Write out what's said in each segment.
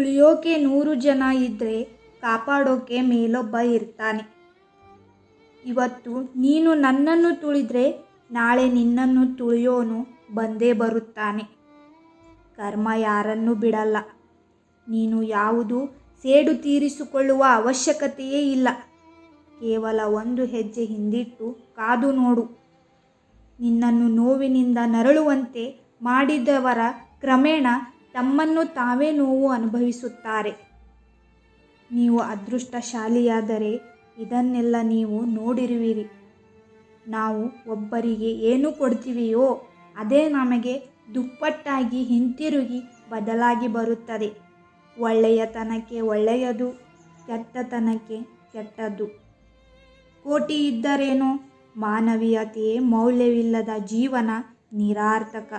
ತುಳಿಯೋಕೆ 100 ಜನ ಇದ್ದರೆ ಕಾಪಾಡೋಕೆ ಮೇಲೊಬ್ಬ ಇರ್ತಾನೆ. ಇವತ್ತು ನೀನು ನನ್ನನ್ನು ತುಳಿದ್ರೆ ನಾಳೆ ನಿನ್ನನ್ನು ತುಳಿಯೋನು ಬಂದೇ ಬರುತ್ತಾನೆ. ಕರ್ಮ ಯಾರನ್ನೂ ಬಿಡಲ್ಲ. ನೀನು ಯಾವುದು ಸೇಡು ತೀರಿಸಿಕೊಳ್ಳುವ ಅವಶ್ಯಕತೆಯೇ ಇಲ್ಲ. ಕೇವಲ ಒಂದು ಹೆಜ್ಜೆ ಹಿಂದಿಟ್ಟು ಕಾದು ನೋಡು. ನಿನ್ನನ್ನು ನೋವಿನಿಂದ ನರಳುವಂತೆ ಮಾಡಿದವರ ಕ್ರಮೇಣ ತಮ್ಮನ್ನು ತಾವೇ ನೋವು ಅನುಭವಿಸುತ್ತಾರೆ. ನೀವು ಅದೃಷ್ಟಶಾಲಿಯಾದರೆ ಇದನ್ನೆಲ್ಲ ನೀವು ನೋಡಿರುವಿರಿ. ನಾವು ಒಬ್ಬರಿಗೆ ಏನು ಕೊಡ್ತೀವಿಯೋ ಅದೇ ನಮಗೆ ದುಪ್ಪಟ್ಟಾಗಿ ಹಿಂತಿರುಗಿ ಬದಲಾಗಿ ಬರುತ್ತದೆ. ಒಳ್ಳೆಯತನಕ್ಕೆ ಒಳ್ಳೆಯದು, ಕೆಟ್ಟತನಕ್ಕೆ ಕೆಟ್ಟದ್ದು. ಕೋಟಿ ಇದ್ದರೇನೋ, ಮಾನವೀಯತೆಯೇ ಮೌಲ್ಯವಿಲ್ಲದ ಜೀವನ ನಿರಾರ್ಥಕ.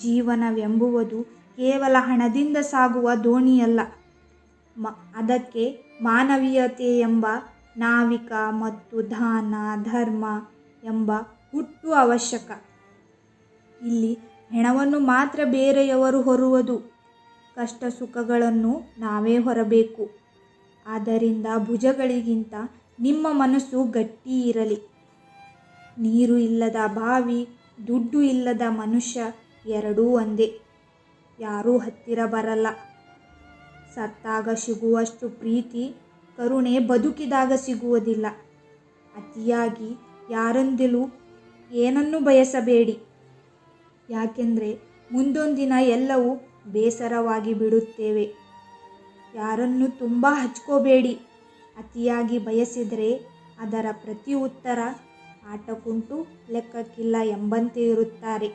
ಜೀವನವೆಂಬುವುದು ಕೇವಲ ಹಣದಿಂದ ಸಾಗುವ ದೋಣಿಯಲ್ಲ. ಅದಕ್ಕೆ ಮಾನವೀಯತೆ ಎಂಬ ನಾವಿಕ ಮತ್ತು ದಾನ ಧರ್ಮ ಎಂಬ ಹುಟ್ಟು ಅವಶ್ಯಕ. ಇಲ್ಲಿ ಹೆಣವನ್ನು ಮಾತ್ರ ಬೇರೆಯವರು ಹೊರುವುದು, ಕಷ್ಟ ಸುಖಗಳನ್ನು ನಾವೇ ಹೊರಬೇಕು. ಆದ್ದರಿಂದ ಭುಜಗಳಿಗಿಂತ ನಿಮ್ಮ ಮನಸ್ಸು ಗಟ್ಟಿ ಇರಲಿ. ನೀರು ಇಲ್ಲದ ಬಾವಿ, ದುಡ್ಡು ಇಲ್ಲದ ಮನುಷ್ಯ ಎರಡೂ ಒಂದೇ. ಯಾರೂ ಹತ್ತಿರ ಬರಲ್ಲ. ಸತ್ತಾಗ ಸಿಗುವಷ್ಟು ಪ್ರೀತಿ, ಕರುಣೆ ಬದುಕಿದಾಗ ಸಿಗುವುದಿಲ್ಲ. ಅತಿಯಾಗಿ ಯಾರಿಂದಲೂ ಏನನ್ನೂ ಬಯಸಬೇಡಿ. ಯಾಕೆಂದರೆ ಮುಂದೊಂದಿನ ಎಲ್ಲವೂ ಬೇಸರವಾಗಿ ಬಿಡುತ್ತೇವೆ. ಯಾರನ್ನು ತುಂಬ ಹಚ್ಕೋಬೇಡಿ. ಅತಿಯಾಗಿ ಬಯಸಿದರೆ ಅದರ ಪ್ರತಿ ಉತ್ತರ ಆಟಕ್ಕುಂಟು ಲೆಕ್ಕಕ್ಕಿಲ್ಲ ಎಂಬಂತೆ ಇರುತ್ತಾರೆ.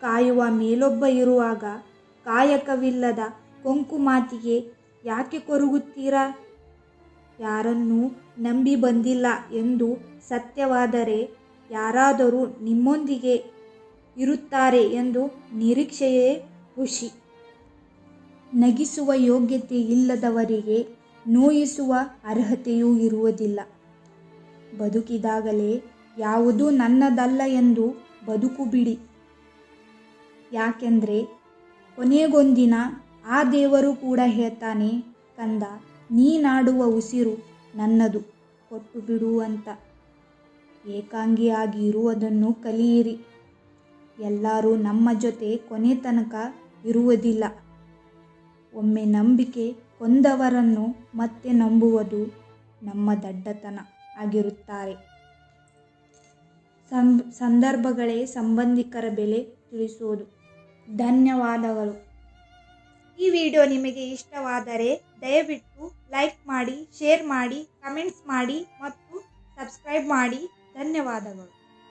ಕಾಯುವ ಮೇಲೊಬ್ಬ ಇರುವಾಗ ಕಾಯಕವಿಲ್ಲದ ಕೊಂಕು ಮಾತಿಗೆ ಯಾಕೆ ಕೊರಗುತ್ತೀರಾ? ಯಾರನ್ನೂ ನಂಬಿ ಬಂದಿಲ್ಲ ಎಂದು ಸತ್ಯವಾದರೆ ಯಾರಾದರೂ ನಿಮ್ಮೊಂದಿಗೆ ಇರುತ್ತಾರೆ ಎಂದು ನಿರೀಕ್ಷೆಯೇ ಹುಸಿ. ನಗಿಸುವ ಯೋಗ್ಯತೆ ಇಲ್ಲದವರಿಗೆ ನೋಯಿಸುವ ಅರ್ಹತೆಯೂ ಇರುವುದಿಲ್ಲ. ಬದುಕಿದಾಗಲೇ ಯಾವುದೂ ನನ್ನದಲ್ಲ ಎಂದು ಬದುಕು ಬಿಡಿ. ಯಾಕೆಂದರೆ ಕೊನೆಗೊಂದಿನ ಆ ದೇವರು ಕೂಡ ಹೇಳ್ತಾನೆ, ಕಂದ, ನೀನಾಡುವ ಉಸಿರು ನನ್ನದು, ಕೊಟ್ಟು ಬಿಡು ಅಂತ. ಏಕಾಂಗಿಯಾಗಿ ಇರುವುದನ್ನು ಕಲಿಯಿರಿ. ಎಲ್ಲರೂ ನಮ್ಮ ಜೊತೆ ಕೊನೆ ತನಕ ಇರುವುದಿಲ್ಲ. ಒಮ್ಮೆ ನಂಬಿಕೆ ಕೊಂದವರನ್ನು ಮತ್ತೆ ನಂಬುವುದು ನಮ್ಮ ದಡ್ಡತನ ಆಗಿರುತ್ತಾರೆ. ಸಂದರ್ಭಗಳೇ ಸಂಬಂಧಿಕರ ಬೆಲೆ ತಿಳಿಸೋದು. ಧನ್ಯವಾದಗಳು. ಈ ವಿಡಿಯೋ ನಿಮಗೆ ಇಷ್ಟವಾದರೆ ದಯವಿಟ್ಟು ಲೈಕ್ ಮಾಡಿ, ಶೇರ್ ಮಾಡಿ, ಕಮೆಂಟ್ಸ್ ಮಾಡಿ ಮತ್ತು ಸಬ್ಸ್ಕ್ರೈಬ್ ಮಾಡಿ. ಧನ್ಯವಾದಗಳು.